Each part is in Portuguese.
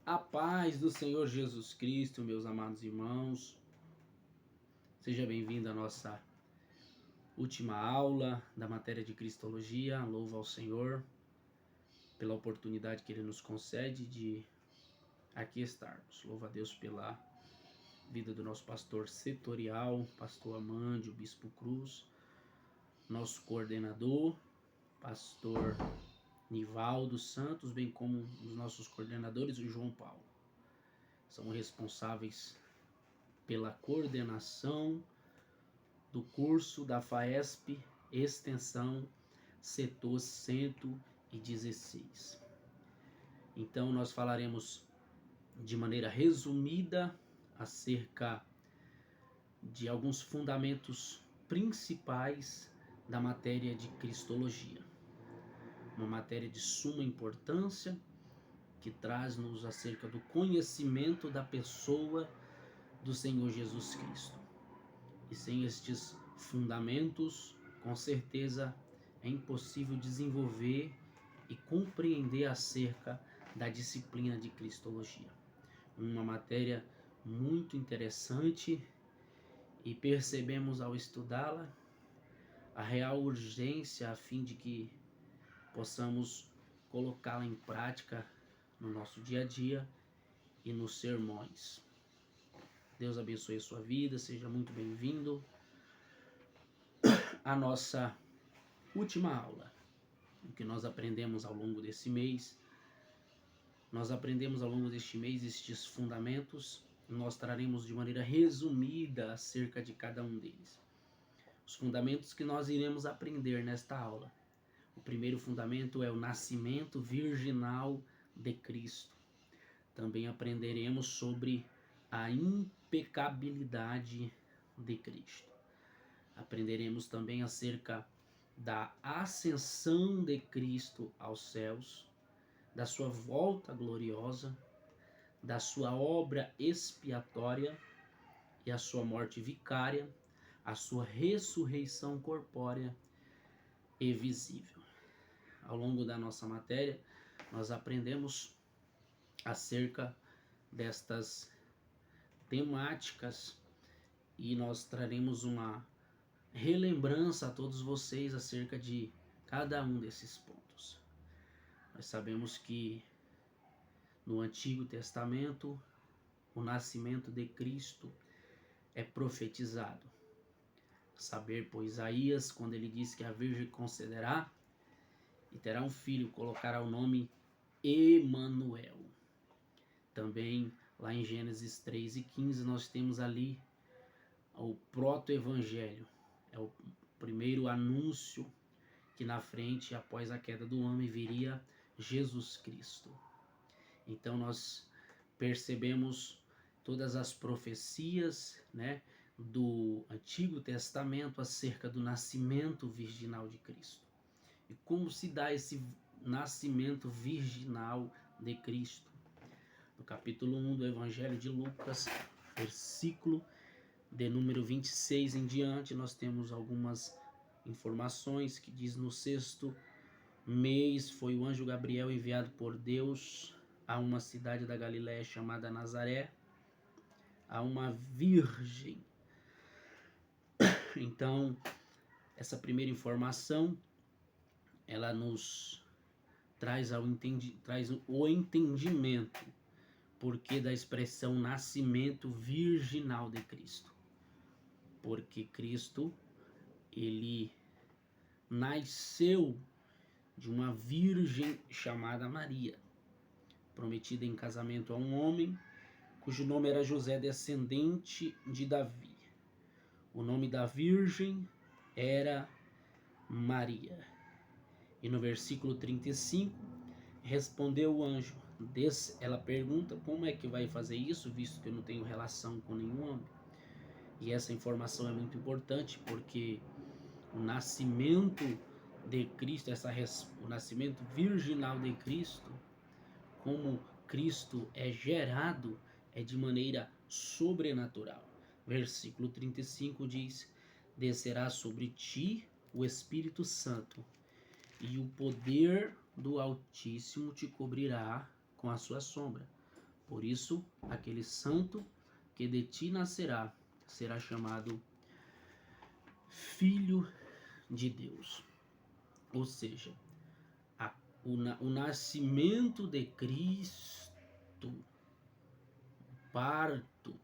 A paz do Senhor Jesus Cristo, meus amados irmãos. Seja bem-vindo à nossa última aula da matéria de Cristologia. Louvo ao Senhor pela oportunidade que Ele nos concede de aqui estarmos. Louvo a Deus pela vida do nosso pastor setorial, pastor Amândio, Bispo Cruz, nosso coordenador, pastor Nivaldo Santos, bem como os nossos coordenadores, o João Paulo. São responsáveis pela coordenação do curso da FAESP Extensão Setor 116. Então nós falaremos de maneira resumida acerca de alguns fundamentos principais da matéria de Cristologia. Uma matéria de suma importância que traz-nos acerca do conhecimento da pessoa do Senhor Jesus Cristo. E sem estes fundamentos, com certeza é impossível desenvolver e compreender acerca da disciplina de Cristologia. Uma matéria muito interessante e percebemos ao estudá-la a real urgência a fim de que possamos colocá-la em prática no nosso dia a dia e nos sermões. Deus abençoe a sua vida, seja muito bem-vindo à nossa última aula. O que nós aprendemos ao longo desse mês, estes fundamentos, nós traremos de maneira resumida acerca de cada um deles. Os fundamentos que nós iremos aprender nesta aula. O primeiro fundamento é o nascimento virginal de Cristo. Também aprenderemos sobre a impecabilidade de Cristo. Aprenderemos também acerca da ascensão de Cristo aos céus, da sua volta gloriosa, da sua obra expiatória e a sua morte vicária, a sua ressurreição corpórea e visível. Ao longo da nossa matéria, nós aprendemos acerca destas temáticas e nós traremos uma relembrança a todos vocês acerca de cada um desses pontos. Nós sabemos que no Antigo Testamento o nascimento de Cristo é profetizado. Saber por Isaías, quando ele diz que a Virgem conceberá e terá um filho, colocará o nome Emanuel. Também lá em Gênesis 3:15 nós temos ali o proto-evangelho. É o primeiro anúncio que na frente, após a queda do homem, viria Jesus Cristo. Então nós percebemos todas as profecias, do Antigo Testamento acerca do nascimento virginal de Cristo. E como se dá esse nascimento virginal de Cristo? No capítulo 1 do Evangelho de Lucas, versículo de número 26 em diante, nós temos algumas informações que diz: no 6º mês foi o anjo Gabriel enviado por Deus a uma cidade da Galiléia chamada Nazaré, a uma virgem. Então, essa primeira informação, ela nos traz o entendimento porque da expressão nascimento virginal de Cristo. Porque Cristo, ele nasceu de uma virgem chamada Maria, prometida em casamento a um homem cujo nome era José, descendente de Davi. O nome da virgem era Maria. E no versículo 35, respondeu o anjo. Ela pergunta como é que vai fazer isso, visto que eu não tenho relação com nenhum homem. E essa informação é muito importante porque o nascimento de Cristo, o nascimento virginal de Cristo, como Cristo é gerado, é de maneira sobrenatural. Versículo 35 diz: descerá sobre ti o Espírito Santo, e o poder do Altíssimo te cobrirá com a sua sombra. Por isso, aquele santo que de ti nascerá será chamado Filho de Deus. Ou seja, o nascimento de Cristo, o parto,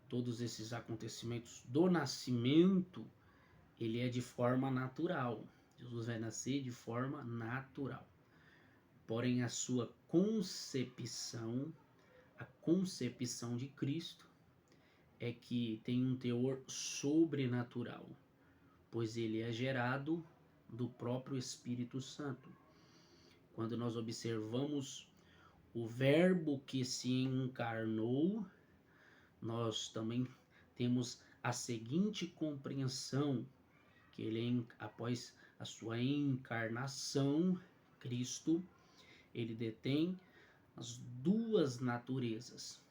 todos esses acontecimentos do nascimento, ele é de forma natural. Jesus vai nascer de forma natural. Porém, a sua concepção, a concepção de Cristo, é que tem um teor sobrenatural, pois ele é gerado do próprio Espírito Santo. Quando nós observamos o Verbo que se encarnou, nós também temos a seguinte compreensão, que ele, após a sua encarnação, Cristo, ele detém as duas naturezas.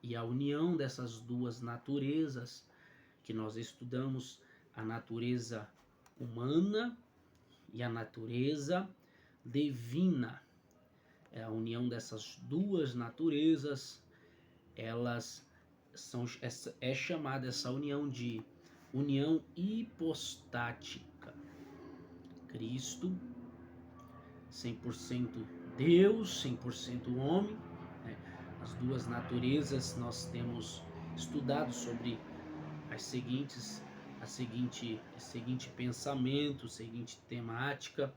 E a união dessas duas naturezas, que nós estudamos a natureza humana e a natureza divina. A união dessas duas naturezas, elas são, é chamada essa união de união hipostática. Cristo, 100% Deus, 100% homem, né? As duas naturezas, nós temos estudado sobre o seguinte pensamento, seguinte temática,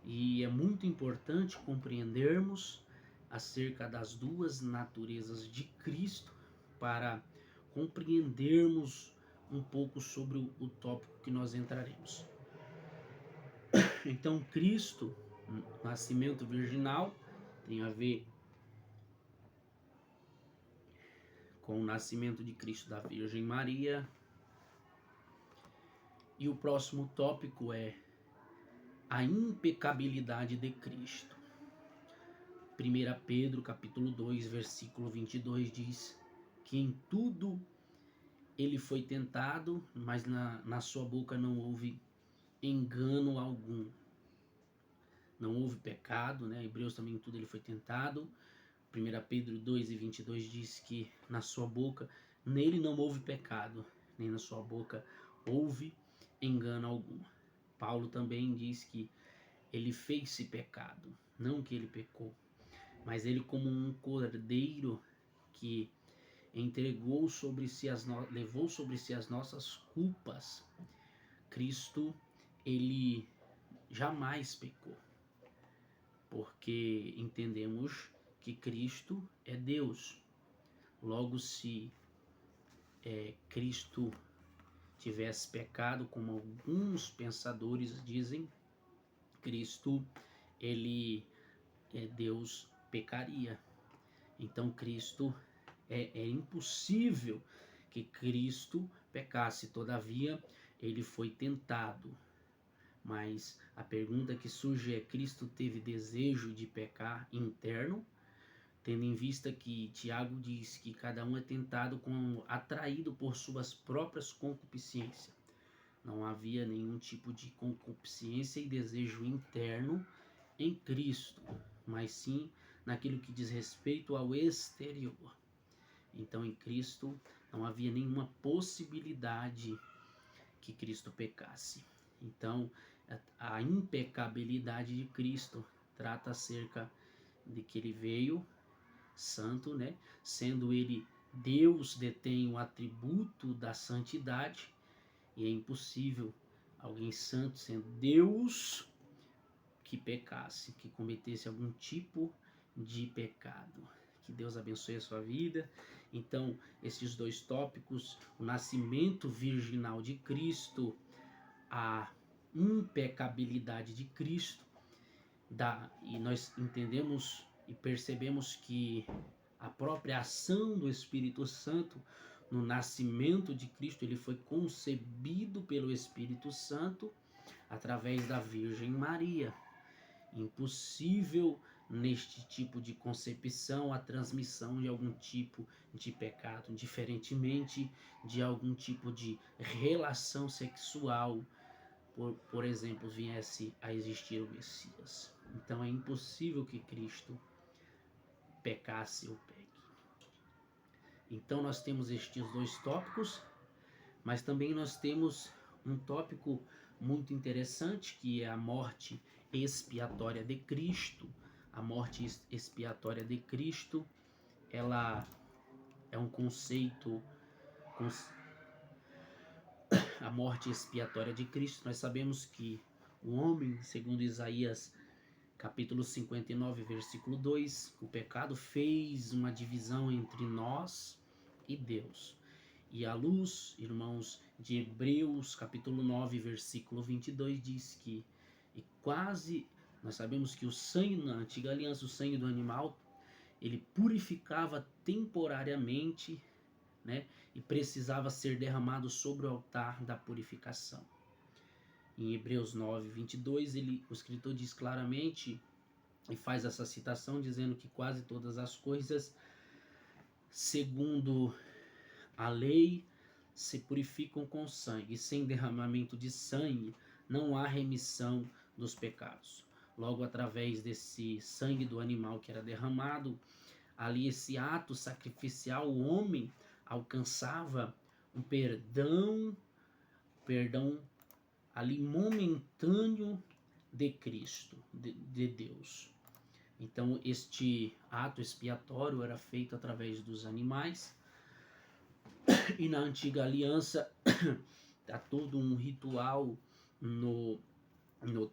e é muito importante compreendermos acerca das duas naturezas de Cristo para compreendermos um pouco sobre o tópico que nós entraremos. Então, Cristo, nascimento virginal, tem a ver com o nascimento de Cristo da Virgem Maria. E o próximo tópico é a impecabilidade de Cristo. 1 Pedro capítulo 2, versículo 22 diz que em tudo ele foi tentado, mas na sua boca não houve engano algum. Não houve pecado, né? Hebreus também em tudo ele foi tentado. 1 Pedro 2 e 22 diz que na sua boca, nele não houve pecado, nem na sua boca houve engano algum. Paulo também diz que ele fez-se pecado, não que ele pecou, mas ele, como um cordeiro que entregou sobre si levou sobre si as nossas culpas, Cristo, ele jamais pecou, porque entendemos que Cristo é Deus. Logo, se Cristo tivesse pecado, como alguns pensadores dizem, Cristo, ele Deus pecaria. Então Cristo, é impossível que Cristo pecasse. Todavia, ele foi tentado. Mas a pergunta que surge é: Cristo teve desejo de pecar interno? Tendo em vista que Tiago diz que cada um é tentado atraído por suas próprias concupiscências. Não havia nenhum tipo de concupiscência e desejo interno em Cristo, mas sim naquilo que diz respeito ao exterior. Então, em Cristo não havia nenhuma possibilidade que Cristo pecasse. Então, a impecabilidade de Cristo trata acerca de que ele veio santo, né? Sendo ele Deus, detém o atributo da santidade, e é impossível alguém santo, sendo Deus, que pecasse, que cometesse algum tipo de pecado. Que Deus abençoe a sua vida. Então, esses dois tópicos, o nascimento virginal de Cristo, a impecabilidade de Cristo, e nós entendemos e percebemos que a própria ação do Espírito Santo no nascimento de Cristo, ele foi concebido pelo Espírito Santo através da Virgem Maria. Impossível neste tipo de concepção a transmissão de algum tipo de pecado, diferentemente de algum tipo de relação sexual, por exemplo, viesse a existir o Messias. Então é impossível que Cristo pecasse ou peque. Então nós temos estes dois tópicos, mas também nós temos um tópico muito interessante, que é a morte expiatória de Cristo. A morte expiatória de Cristo, ela é um conceito, a morte expiatória de Cristo. Nós sabemos que o homem, segundo Isaías capítulo 59, versículo 2, o pecado fez uma divisão entre nós e Deus. E à luz, irmãos, de Hebreus capítulo 9, versículo 22, diz que nós sabemos que o sangue na antiga aliança, o sangue do animal, ele purificava temporariamente, né, e precisava ser derramado sobre o altar da purificação. Em Hebreus 9, 22, o escritor diz claramente e faz essa citação dizendo que quase todas as coisas, segundo a lei, se purificam com sangue, e sem derramamento de sangue não há remissão dos pecados. Logo, através desse sangue do animal que era derramado, ali esse ato sacrificial, o homem alcançava um perdão ali momentâneo de Cristo, de Deus. Então este ato expiatório era feito através dos animais, e na antiga aliança há todo um ritual no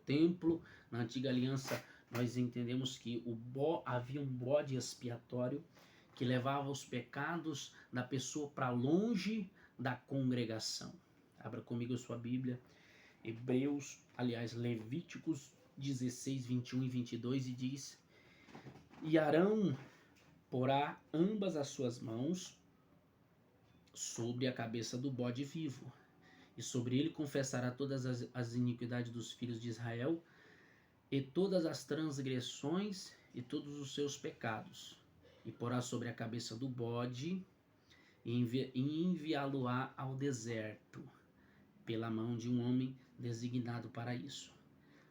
templo. Na antiga aliança nós entendemos que havia um bode expiatório que levava os pecados da pessoa para longe da congregação. Abra comigo a sua Bíblia, Levíticos 16, 21 e 22, e diz: E Arão porá ambas as suas mãos sobre a cabeça do bode vivo, e sobre ele confessará todas as iniquidades dos filhos de Israel, e todas as transgressões e todos os seus pecados, e porá sobre a cabeça do bode, e enviá-lo-á ao deserto, pela mão de um homem designado para isso.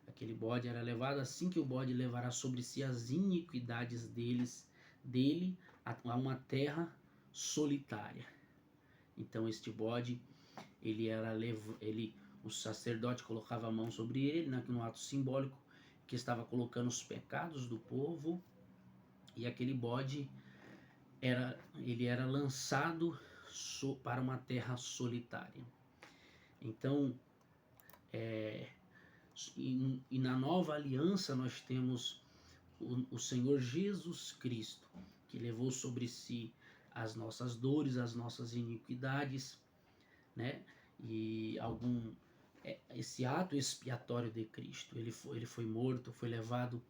Aquele bode era levado, assim que o bode levará sobre si as iniquidades dele a uma terra solitária. Então este bode, o sacerdote colocava a mão sobre ele, no ato simbólico que estava colocando os pecados do povo, e aquele bode era lançado para uma terra solitária. Então, e na nova aliança nós temos o Senhor Jesus Cristo, que levou sobre si as nossas dores, as nossas iniquidades, né? E esse ato expiatório de Cristo, ele foi morto, foi levado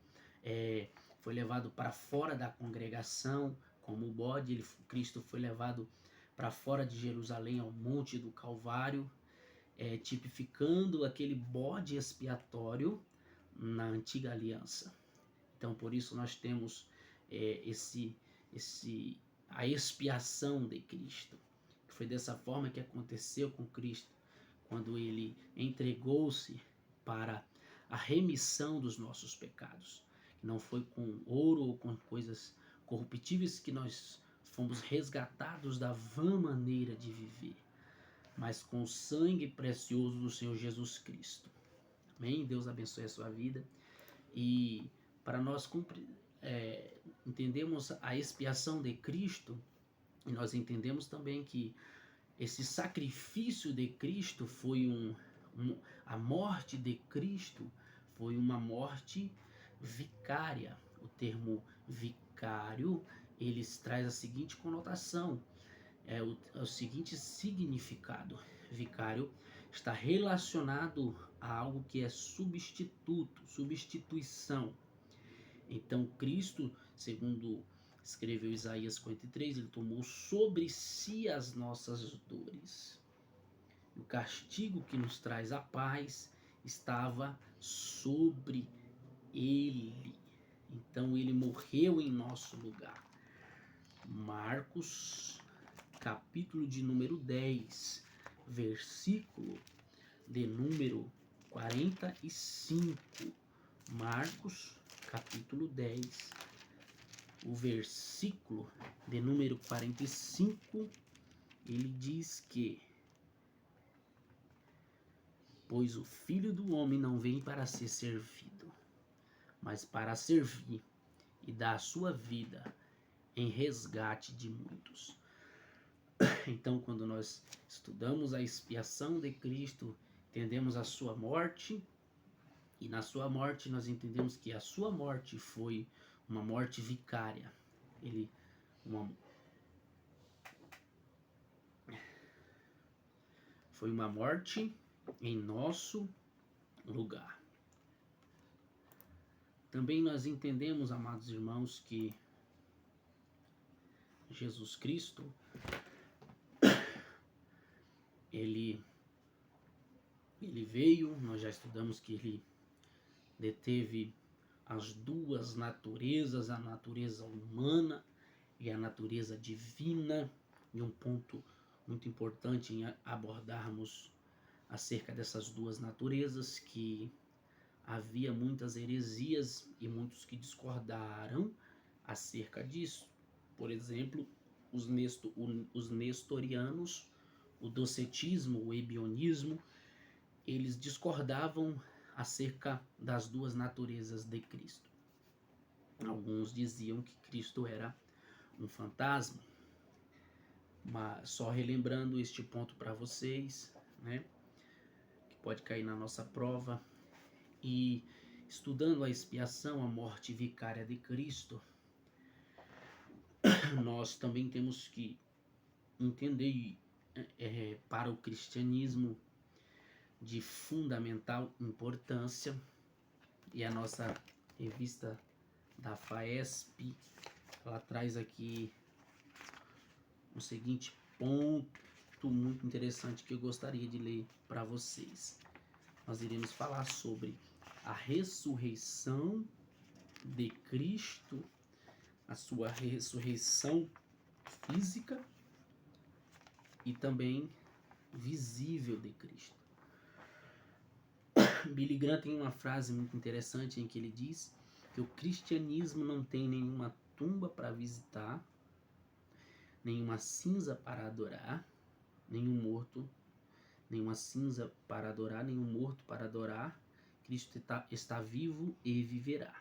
para fora da congregação, como o bode. Cristo foi levado para fora de Jerusalém, ao monte do Calvário, tipificando aquele bode expiatório na antiga aliança. Então, por isso nós temos a expiação de Cristo. Foi dessa forma que aconteceu com Cristo, quando ele entregou-se para a remissão dos nossos pecados. Não foi com ouro ou com coisas corruptíveis que nós fomos resgatados da vã maneira de viver, mas com o sangue precioso do Senhor Jesus Cristo. Amém? Deus abençoe a sua vida. E para nós entendermos a expiação de Cristo, nós entendemos também que esse sacrifício de Cristo foi a morte de Cristo foi uma morte vicária. O termo vicário, ele traz a seguinte conotação, o seguinte significado. Vicário está relacionado a algo que é substituto, substituição. Então Cristo, segundo escreveu Isaías 53, ele tomou sobre si as nossas dores. O castigo que nos traz a paz estava sobre ele. Então ele morreu em nosso lugar. Marcos, capítulo de número 10, versículo de número 45. Marcos, capítulo 10, o versículo de número 45, ele diz que: pois o Filho do Homem não vem para ser servido, mas para servir e dar a sua vida em resgate de muitos. Então, quando nós estudamos a expiação de Cristo, entendemos a sua morte, e na sua morte nós entendemos que a sua morte foi uma morte vicária. Foi uma morte em nosso lugar. Também nós entendemos, amados irmãos, que Jesus Cristo, ele veio, nós já estudamos que ele deteve as duas naturezas, a natureza humana e a natureza divina, e um ponto muito importante em abordarmos acerca dessas duas naturezas, que havia muitas heresias e muitos que discordaram acerca disso. Por exemplo, os nestorianos, o docetismo, o ebionismo, eles discordavam acerca das duas naturezas de Cristo. Alguns diziam que Cristo era um fantasma, mas só relembrando este ponto para vocês, né, que pode cair na nossa prova, e estudando a expiação, a morte vicária de Cristo, nós também temos que entender para o cristianismo de fundamental importância, e a nossa revista da FAESP, ela traz aqui o seguinte ponto muito interessante que eu gostaria de ler para vocês. Nós iremos falar sobre a ressurreição de Cristo, a sua ressurreição física e também visível de Cristo. Billy Graham tem uma frase muito interessante em que ele diz que o cristianismo não tem nenhuma tumba para visitar, nenhuma cinza para adorar, nenhuma cinza para adorar, nenhum morto para adorar. Cristo está vivo e viverá.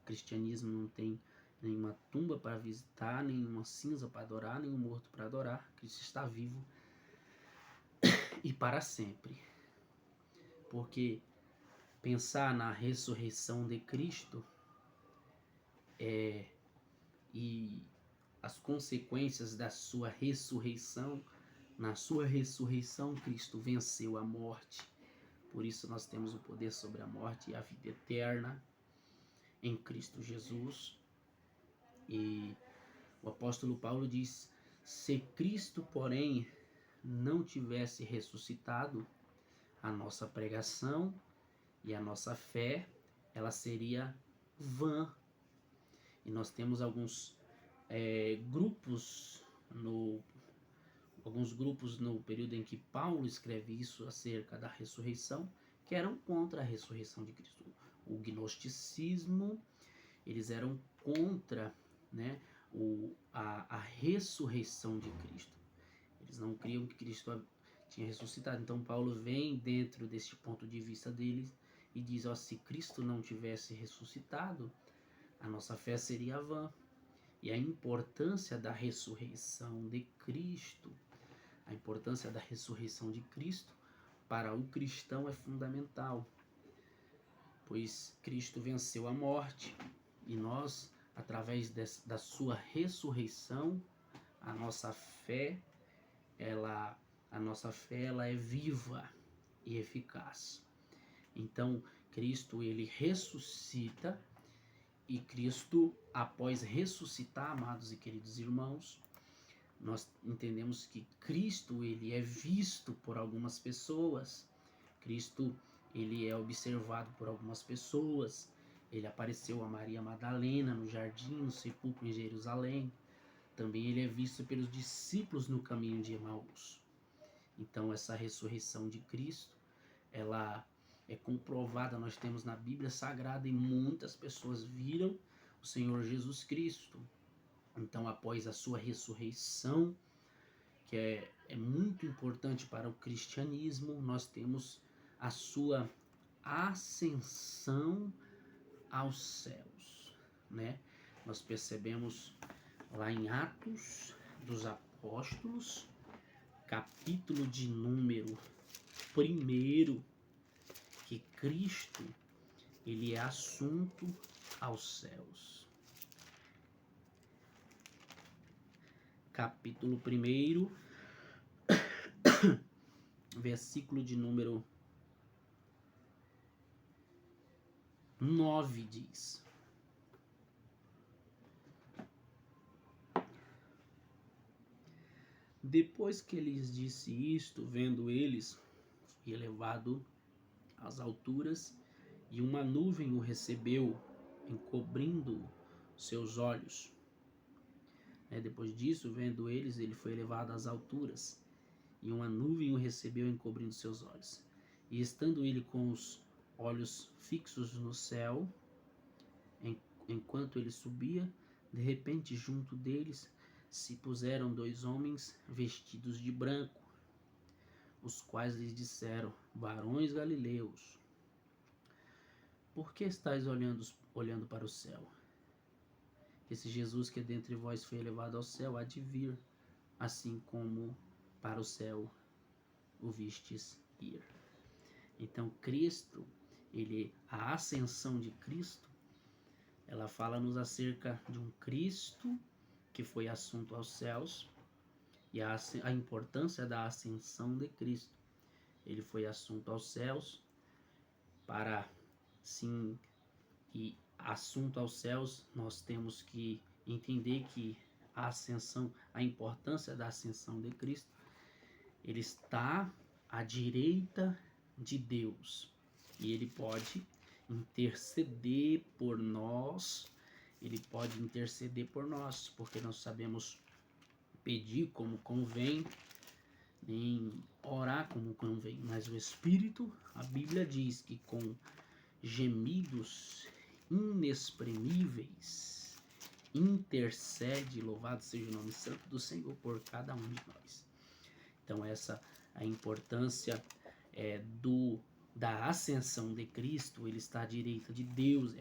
O cristianismo não tem nenhuma tumba para visitar, nenhuma cinza para adorar, nenhum morto para adorar. Cristo está vivo e para sempre. Porque pensar na ressurreição de Cristo e as consequências da sua ressurreição, na sua ressurreição Cristo venceu a morte. Por isso nós temos o poder sobre a morte e a vida eterna em Cristo Jesus. E o apóstolo Paulo diz: se Cristo, porém, não tivesse ressuscitado, a nossa pregação e a nossa fé, ela seria vã. E nós temos alguns grupos no período em que Paulo escreve isso acerca da ressurreição, que eram contra a ressurreição de Cristo. O gnosticismo, eles eram contra, né, a ressurreição de Cristo. Eles não criam que Cristo tinha ressuscitado. Então Paulo vem dentro desse ponto de vista deles e diz: se Cristo não tivesse ressuscitado, a nossa fé seria vã. E a importância da ressurreição de Cristo, a importância da ressurreição de Cristo para o cristão é fundamental, pois Cristo venceu a morte e nós, através da sua ressurreição, a nossa fé ela é viva e eficaz. Então Cristo ele ressuscita, e Cristo, após ressuscitar, amados e queridos irmãos, nós entendemos que Cristo ele é visto por algumas pessoas. Cristo ele é observado por algumas pessoas. Ele apareceu a Maria Madalena no jardim, no sepulcro em Jerusalém. Também ele é visto pelos discípulos no caminho de Emaús. Então essa ressurreição de Cristo, ela é comprovada, nós temos na Bíblia Sagrada, e muitas pessoas viram o Senhor Jesus Cristo. Então, após a sua ressurreição, que é muito importante para o cristianismo, nós temos a sua ascensão aos céus, né? Nós percebemos lá em Atos dos Apóstolos, capítulo de número 1, que Cristo, ele é assunto aos céus. Capítulo 1, versículo de número 9 diz: depois que lhes disse isto, vendo eles, foi elevado às alturas, e uma nuvem o recebeu, encobrindo seus olhos. Depois disso, vendo eles, ele foi elevado às alturas, e uma nuvem o recebeu, encobrindo seus olhos. E estando ele com os olhos fixos no céu, enquanto ele subia, de repente junto deles se puseram 2 homens vestidos de branco, os quais lhes disseram: varões galileus, por que estáis olhando para o céu? Esse Jesus que é dentre vós foi elevado ao céu há de vir, assim como para o céu o vistes ir. Então Cristo, a ascensão de Cristo, ela fala-nos acerca de um Cristo que foi assunto aos céus, e a importância da ascensão de Cristo. Ele foi assunto aos céus para, sim, e assunto aos céus, nós temos que entender que a ascensão, a importância da ascensão de Cristo, ele está à direita de Deus, e ele pode interceder por nós, porque nós sabemos pedir como convém, nem orar como convém, mas o Espírito, a Bíblia diz que com gemidos inexprimíveis intercede, louvado seja o nome santo do Senhor por cada um de nós. Então essa a importância da ascensão de Cristo. Ele está à direita de Deus,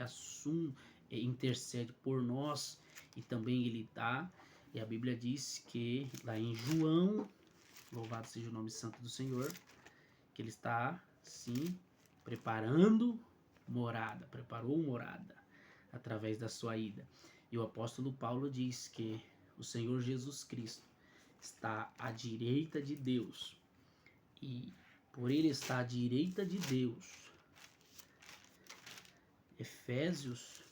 intercede por nós, e também ele está, e a Bíblia diz que lá em João, louvado seja o nome santo do Senhor, que ele está, sim, preparou morada através da sua ida. E o apóstolo Paulo diz que o Senhor Jesus Cristo está à direita de Deus, e por ele estar à direita de Deus, Efésios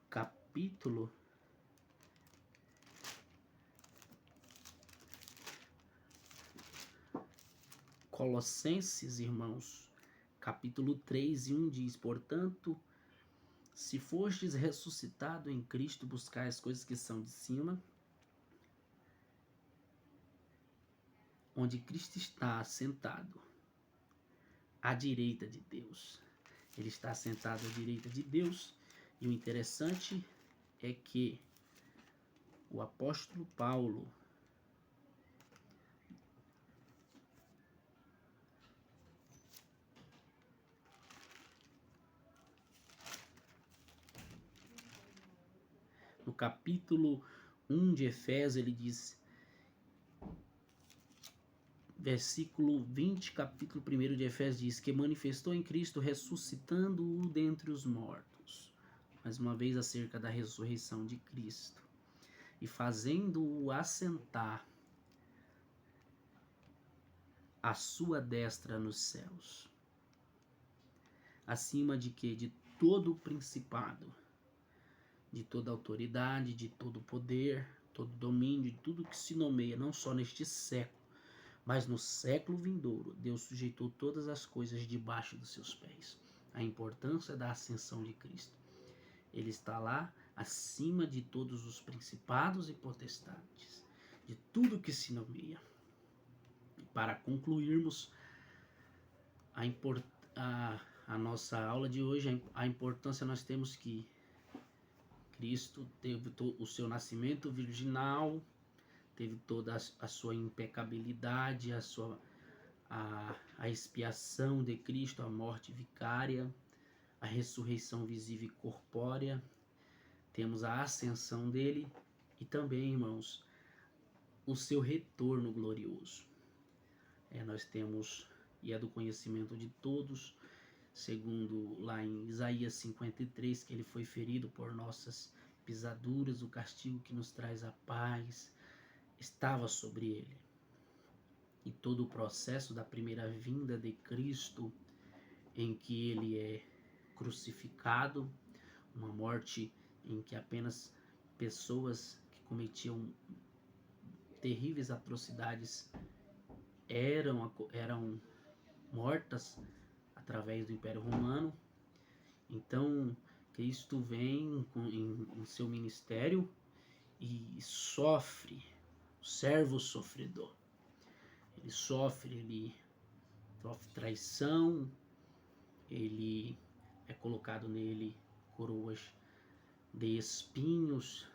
capítulo Colossenses, irmãos, capítulo 3:1 diz: portanto, se fostes ressuscitado em Cristo, buscai as coisas que são de cima, onde Cristo está assentado à direita de Deus. Ele está sentado à direita de Deus, e o interessante é que o apóstolo Paulo, no capítulo 1 de Efésios, ele diz, versículo 20, capítulo 1 de Efésios diz que manifestou em Cristo, ressuscitando-o dentre os mortos. Mais uma vez acerca da ressurreição de Cristo. E fazendo-o assentar à sua destra nos céus. Acima de que? De todo o principado, de toda autoridade, de todo poder, todo domínio, de tudo que se nomeia, não só neste século, mas no século vindouro. Deus sujeitou todas as coisas debaixo dos seus pés. A importância da ascensão de Cristo. Ele está lá acima de todos os principados e potestades, de tudo que se nomeia. E para concluirmos a nossa aula de hoje, a importância nós temos que Cristo teve o seu nascimento virginal, teve toda a sua impecabilidade, a expiação de Cristo, a morte vicária, a ressurreição visível e corpórea, temos a ascensão dele e também, irmãos, o seu retorno glorioso. Nós temos, e é do conhecimento de todos, segundo lá em Isaías 53, que ele foi ferido por nossas pisaduras, o castigo que nos traz a paz estava sobre ele. E todo o processo da primeira vinda de Cristo, em que ele é crucificado, uma morte em que apenas pessoas que cometiam terríveis atrocidades eram mortas através do Império Romano. Então Cristo vem em seu ministério e sofre, o servo sofredor. Ele sofre traição, ele é colocado nele coroas de espinhos,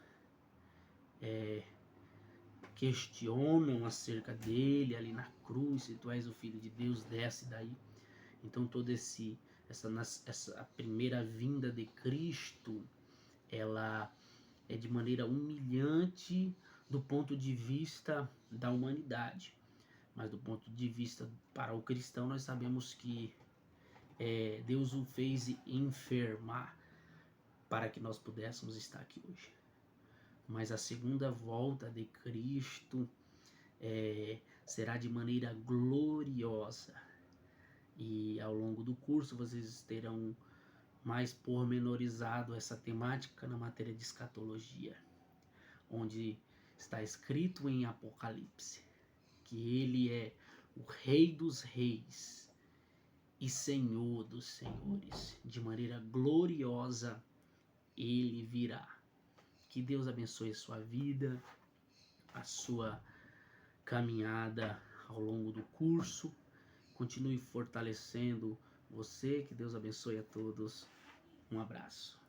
questionam acerca dele ali na cruz: se tu és o Filho de Deus, desce daí. Então toda essa primeira vinda de Cristo, ela é de maneira humilhante do ponto de vista da humanidade, mas do ponto de vista para o cristão, nós sabemos que Deus o fez enfermar para que nós pudéssemos estar aqui hoje. Mas a segunda volta de Cristo será de maneira gloriosa. E ao longo do curso vocês terão mais pormenorizado essa temática na matéria de escatologia, onde está escrito em Apocalipse que ele é o Rei dos Reis e Senhor dos Senhores. De maneira gloriosa ele virá. Que Deus abençoe a sua vida, a sua caminhada ao longo do curso. Continue fortalecendo você. Que Deus abençoe a todos. Um abraço.